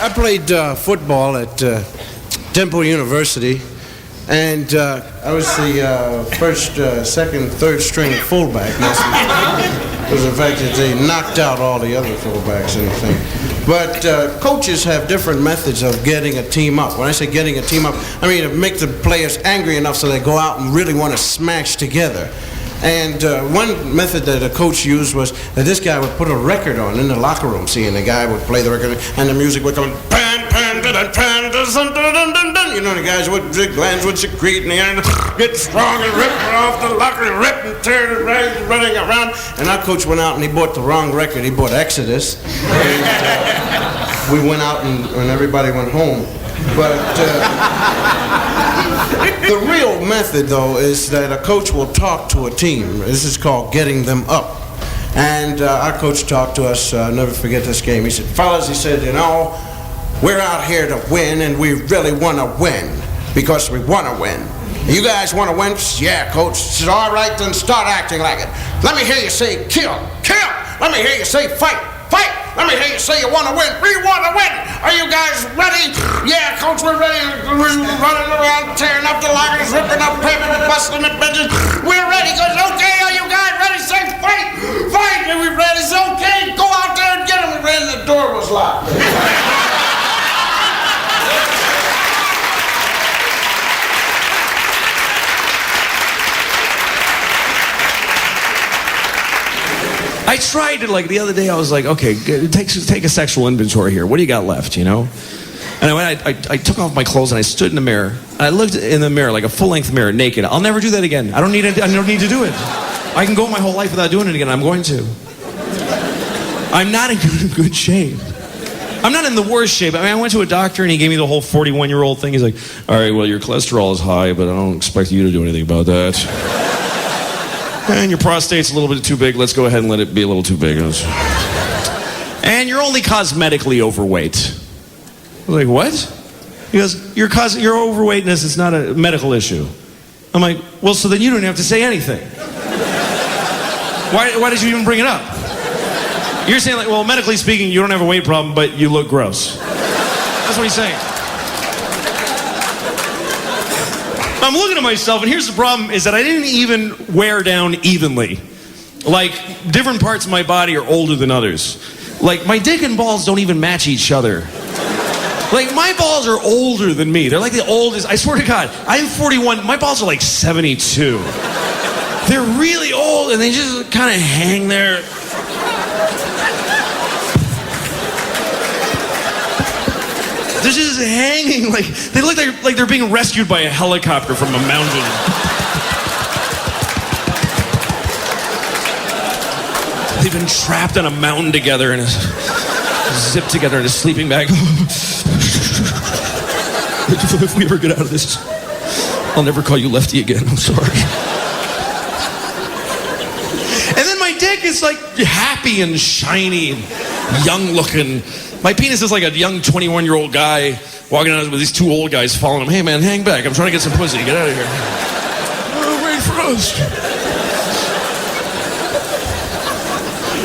I played football at Temple University, and I was the first, second, third string fullback. It was the fact that they knocked out all the other fullbacks and everything. But coaches have different methods of getting a team up. When I say getting a team up, I mean to make the players angry enough so they go out and really want to smash together. And one method that a coach used was that this guy would put a record on in the locker room. See, and the guy would play the record, and the music would go, pan, pan, da, da, pan, da, dun, dun, dun, dun, dun. You know, the guys would, the glands would secrete, and the get strong and rip off the locker and rip and tear, running around. And our coach went out and he bought the wrong record. He bought Exodus. And we went out and everybody went home. But the real method, though, is that a coach will talk to a team. This is called getting them up. And our coach talked to us, I'll never forget this game. He said, fellas, he said, you know, we're out here to win, and we really want to win because we want to win. You guys want to win? Yeah, coach. He said, all right, then start acting like it. Let me hear you say kill, kill. Let me hear you say fight, fight. Let me hear you say you want to win. We want to win. Are you guys ready? Yeah, coach, we're ready. We're running around, tearing up the lockers, ripping up paper, busting the benches. We're ready. Goes, okay, are you guys ready? Say fight, fight. Are we ready? It's okay. Go out there and get him. We ran. The door was locked. I tried to, like, the other day I was like, okay, take a sexual inventory here. What do you got left, you know? And I took off my clothes and I stood in the mirror. And I looked in the mirror, like a full-length mirror, naked. I'll never do that again. I don't need to do it. I can go my whole life without doing it again. I'm going to. I'm not in good shape. I'm not in the worst shape. I mean, I went to a doctor and he gave me the whole 41-year-old thing. He's like, all right, well, your cholesterol is high, but I don't expect you to do anything about that. And your prostate's a little bit too big. Let's go ahead and let it be a little too big. And you're only cosmetically overweight. I was like, what? He goes, your overweightness is not a medical issue. I'm like, well, so then you don't have to say anything. Why did you even bring it up? You're saying, like, well, medically speaking, you don't have a weight problem, but you look gross. That's what he's saying. I'm looking at myself, and here's the problem, is that I didn't even wear down evenly. Like, different parts of my body are older than others. Like, my dick and balls don't even match each other. Like, my balls are older than me. They're like the oldest. I swear to God, I'm 41. My balls are like 72. They're really old, and they just kind of hang there. They're just hanging, like, they look like they're being rescued by a helicopter from a mountain. They've been trapped on a mountain together and zipped together in a sleeping bag. If we ever get out of this, I'll never call you Lefty again. I'm sorry. And then my dick is like happy and shiny and young looking. My penis is like a young 21-year-old guy walking out with these two old guys following him. Hey, man, hang back. I'm trying to get some pussy. Get out of here. Oh, wait for us.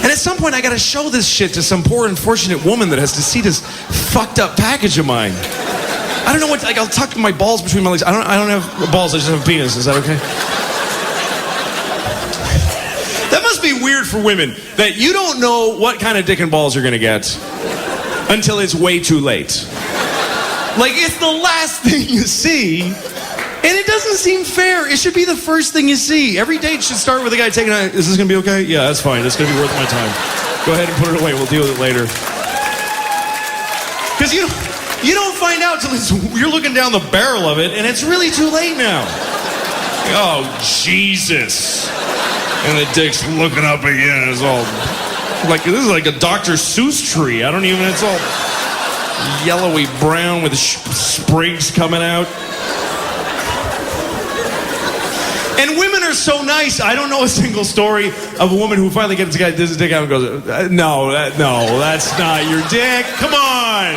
And at some point, I got to show this shit to some poor, unfortunate woman that has to see this fucked up package of mine. I don't know what, like, I'll tuck my balls between my legs. I don't have balls. I just have a penis. Is that okay? That must be weird for women, that you don't know what kind of dick and balls you're going to get until it's way too late. Like, it's the last thing you see, and it doesn't seem fair. It should be the first thing you see. Every date should start with a guy taking a, is this gonna be okay? Yeah, that's fine. It's gonna be worth my time. Go ahead and put it away. We'll deal with it later. Because you don't find out till you're looking down the barrel of it, and it's really too late now. Oh, Jesus. And the dick's looking up again. It's all... like, this is like a Dr. Seuss tree. I don't even, it's all yellowy brown with sprigs coming out. And women are so nice. I don't know a single story of a woman who finally gets a guy, does his dick out and goes, no, that's not your dick. Come on.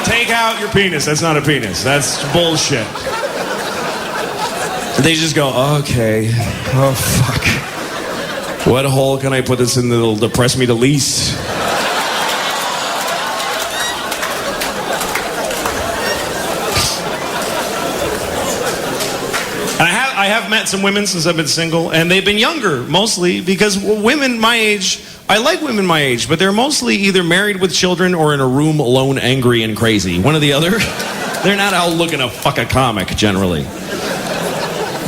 Take out your penis. That's not a penis. That's bullshit. They just go, okay. Oh, fuck. What hole can I put this in that'll depress me the least? I have met some women since I've been single, and they've been younger, mostly, because women my age, I like women my age, but they're mostly either married with children or in a room alone, angry and crazy. One or the other. They're not out looking to fuck a comic, generally.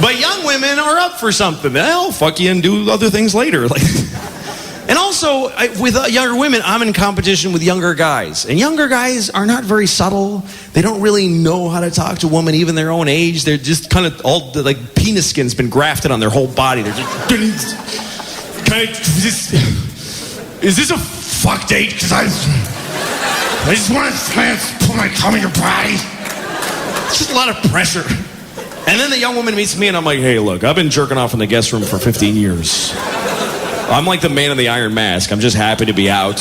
But young women are up for something. They'll fuck you and do other things later. And also, with younger women, I'm in competition with younger guys. And younger guys are not very subtle. They don't really know how to talk to a woman, even their own age. They're just kind of all, like, penis skin's been grafted on their whole body. They're just, is this a fuck date? Because I just want to put my tongue in your body. It's just a lot of pressure. And then the young woman meets me and I'm like, hey, look, I've been jerking off in the guest room for 15 years. I'm like the man in the iron mask. I'm just happy to be out.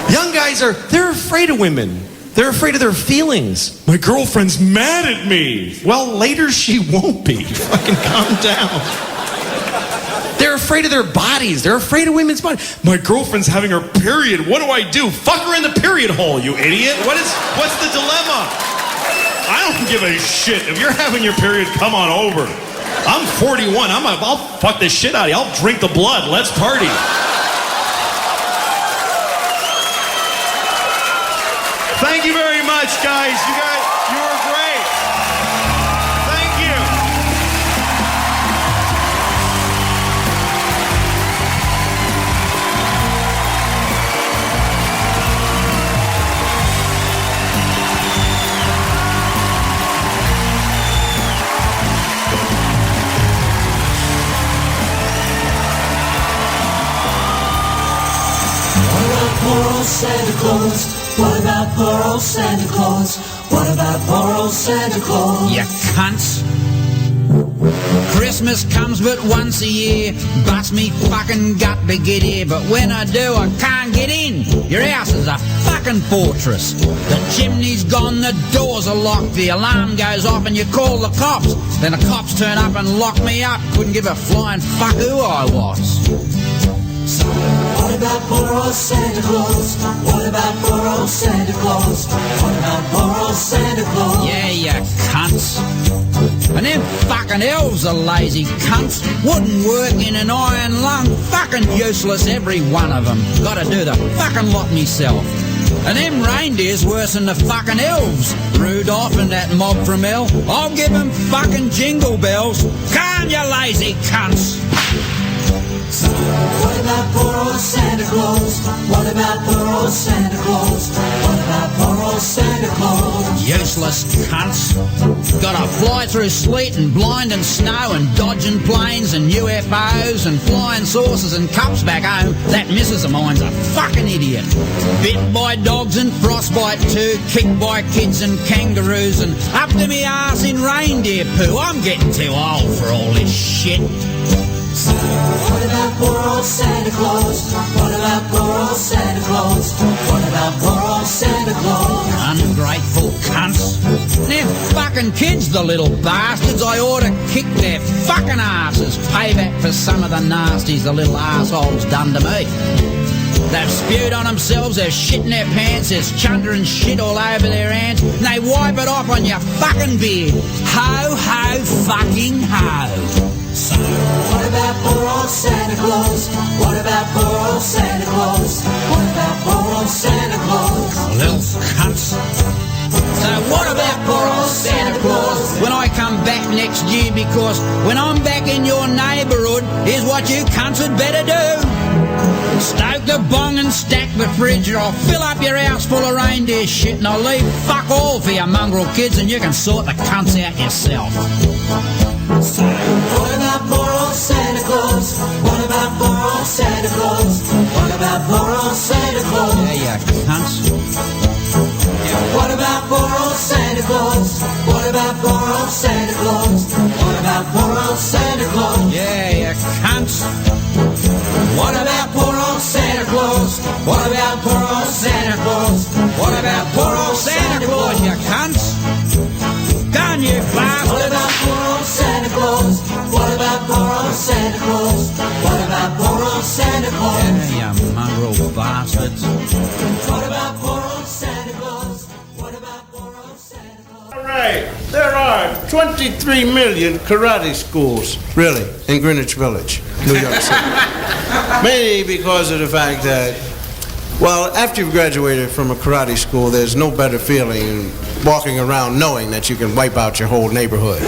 Young guys they're afraid of women. They're afraid of their feelings. My girlfriend's mad at me. Well, later she won't be. Fucking calm down. They're afraid of their bodies. They're afraid of women's bodies. My girlfriend's having her period. What do I do? Fuck her in the period hole, you idiot. What's the dilemma? I don't give a shit. If you're having your period, come on over. I'm 41. I'll fuck the shit out of you. I'll drink the blood. Let's party. Thank you very much, guys. You were great. Thank you. Poor old Santa Claus. What about poor old Santa Claus? What about poor old Santa Claus? You cunts. Christmas comes but once a year. Bust me fucking gut to get here. But when I do, I can't get in. Your house is a fucking fortress. The chimney's gone, the doors are locked. The alarm goes off and you call the cops. Then the cops turn up and lock me up. Couldn't give a flying fuck who I was. What about poor old Santa Claus? What about poor old Santa Claus? What about poor old Santa Claus? Yeah, you cunts. And them fucking elves are lazy cunts. Wouldn't work in an iron lung. Fucking useless, every one of them. Gotta do the fucking lot myself. And them reindeer's worse than the fucking elves. Rudolph and that mob from hell. I'll give them fucking jingle bells. Come, you lazy cunts. What about poor old Santa Claus? What about poor old Santa Claus? What about poor old Santa Claus? Useless cunts. Gotta fly through sleet and blind and snow and dodging planes and UFOs and flying saucers and cups back home. That missus of mine's a fucking idiot. Bit by dogs and frostbite too. Kicked by kids and kangaroos and up to me arse in reindeer poo. I'm getting too old for all this shit. What about poor old Santa Claus? What about poor old Santa Claus? What about poor old Santa Claus? Ungrateful cunts. Them fucking kids, the little bastards, I ought to kick their fucking asses. Payback for some of the nasties the little assholes done to me. They've spewed on themselves, they've shit in their pants, there's chunder and shit all over their hands, and they wipe it off on your fucking beard. Ho, ho, fucking ho. What about poor old Santa Claus? What about poor old Santa Claus? What about poor old Santa Claus? Little cunts. So what about poor old Santa Claus when I come back next year? Because when I'm back in your neighbourhood, here's what you cunts had better do. Stoke the bong and stack the fridge, or I'll fill up your house full of reindeer shit and I'll leave fuck all for your mongrel kids and you can sort the cunts out yourself. What about poor old Santa Claus? What about poor old Santa Claus? What about poor old Santa Claus? Yeah, you cunts. What about poor old Santa Claus? What about poor old Santa Claus? What about poor old Santa Claus? Yeah, you cunts. What about poor old Santa Claus? What about poor old Santa Claus? What about poor old Santa Claus? You cunts. Done, you bastard. What about poor old Santa Claus? What about poor old Santa Claus? What about poor old Santa Claus? Yeah, you mongrel bastards. What about poor old Santa Claus? What about poor old Santa Claus? All right. 23 million karate schools, really, in Greenwich Village, New York City. Mainly because of the fact that, well, after you've graduated from a karate school, there's no better feeling than walking around knowing that you can wipe out your whole neighborhood.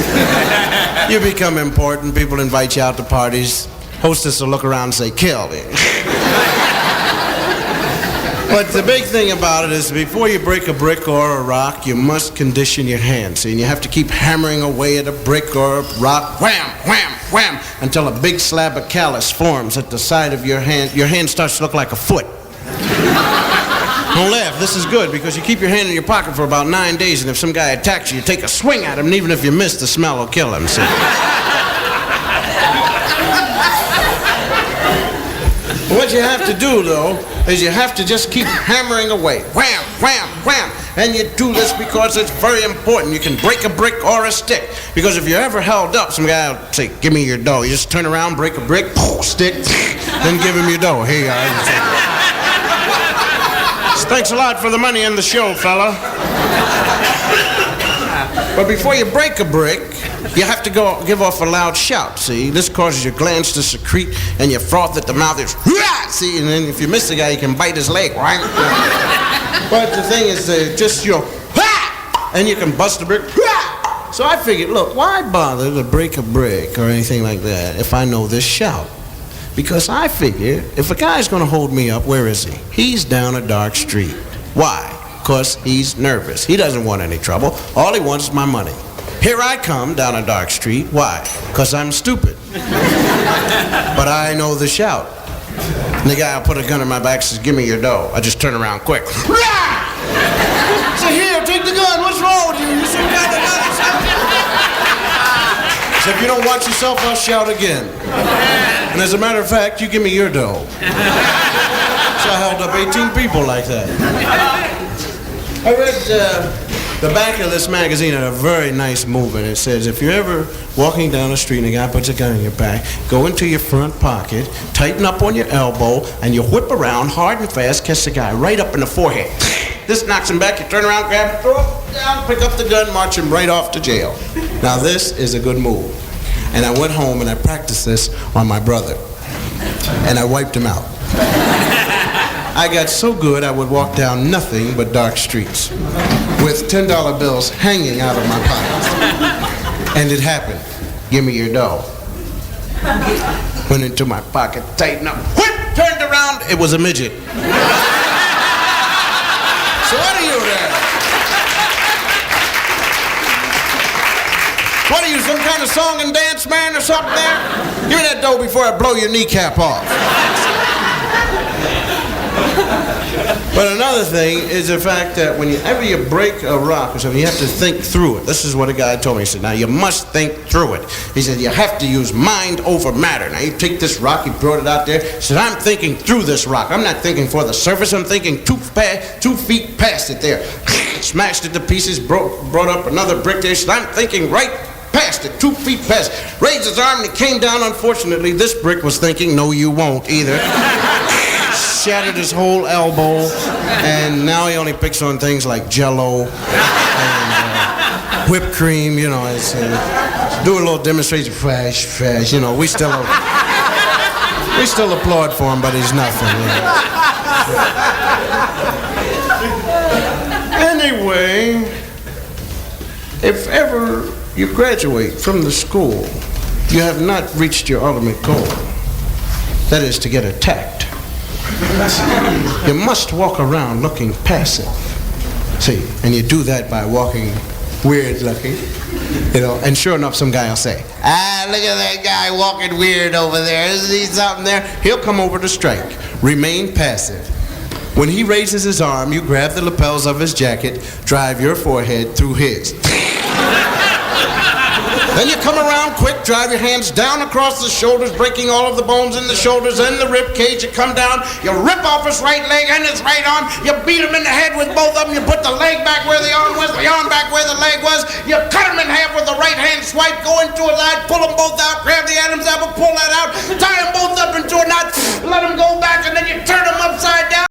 You become important, people invite you out to parties, hostess will look around and say, kill. But the big thing about it is before you break a brick or a rock, you must condition your hands. See, and you have to keep hammering away at a brick or a rock, wham, wham, wham, until a big slab of callus forms at the side of your hand. Your hand starts to look like a foot. Don't laugh, this is good because you keep your hand in your pocket for about 9 days, and if some guy attacks you, you take a swing at him, and even if you miss, the smell will kill him, see? What you have to do, though, is you have to just keep hammering away. Wham, wham, wham. And you do this because it's very important. You can break a brick or a stick. Because if you're ever held up, some guy will say, give me your dough. You just turn around, break a brick, stick, then give him your dough. Here you are. Thanks a lot for the money in the show, fella. But before you break a brick, you have to give off a loud shout, see? This causes your glands to secrete and your froth at the mouth is, see? And then if you miss the guy, you can bite his leg, right? But the thing is, just your, and you can bust a brick, So I figured, look, why bother to break a brick or anything like that if I know this shout? Because I figure, if a guy's gonna hold me up, where is he? He's down a dark street. Why? Because he's nervous. He doesn't want any trouble. All he wants is my money. Here I come down a dark street. Why? Because I'm stupid. But I know the shout. And the guy will put a gun in my back and says, give me your dough. I just turn around quick. Say, here, take the gun. What's wrong with you? You some kind of nut or something? So if you don't watch yourself, I'll shout again. And as a matter of fact, you give me your dough. So I held up 18 people like that. I read the back of this magazine had a very nice movement. It says, if you're ever walking down the street and a guy puts a gun in your back, go into your front pocket, tighten up on your elbow, and you whip around hard and fast, catch the guy right up in the forehead. This knocks him back, you turn around, grab it, throw it down, pick up the gun, march him right off to jail. Now this is a good move. And I went home and I practiced this on my brother. And I wiped him out. I got so good I would walk down nothing but dark streets with $10 bills hanging out of my pockets. And it happened. Give me your dough. Went into my pocket, tightened up, whip, turned around, it was a midget. So what are you there? What are you, some kind of song and dance man or something there? Give me that dough before I blow your kneecap off. But another thing is the fact that whenever you break a rock or something, you have to think through it. This is what a guy told me. He said, now you must think through it. He said, you have to use mind over matter. Now you take this rock, he brought it out there. He said, I'm thinking through this rock. I'm not thinking for the surface. I'm thinking 2 feet past it there. Smashed it to pieces, brought up another brick there. He said, I'm thinking right past it, 2 feet past it. Raised his arm and it came down. Unfortunately, this brick was thinking, no, you won't either. Shattered his whole elbow, and now he only picks on things like Jell-O and whipped cream, you know. Do a little demonstration, fresh, you know. We still applaud for him, but he's nothing. You know. Anyway, if ever you graduate from the school, you have not reached your ultimate goal. That is to get attacked. You must walk around looking passive. See, and you do that by walking weird looking, you know, and sure enough some guy will say, look at that guy walking weird over there. Isn't he something there? He'll come over to strike. Remain passive. When he raises his arm, you grab the lapels of his jacket, drive your forehead through his. Then you come around quick, drive your hands down across the shoulders, breaking all of the bones in the shoulders and the rib cage. You come down, you rip off his right leg and his right arm. You beat him in the head with both of them. You put the leg back where the arm was, the arm back where the leg was. You cut him in half with the right hand swipe, go into a line, pull them both out, grab the Adam's apple, pull that out, tie them both up into a knot, let them go back, and then you turn them upside down.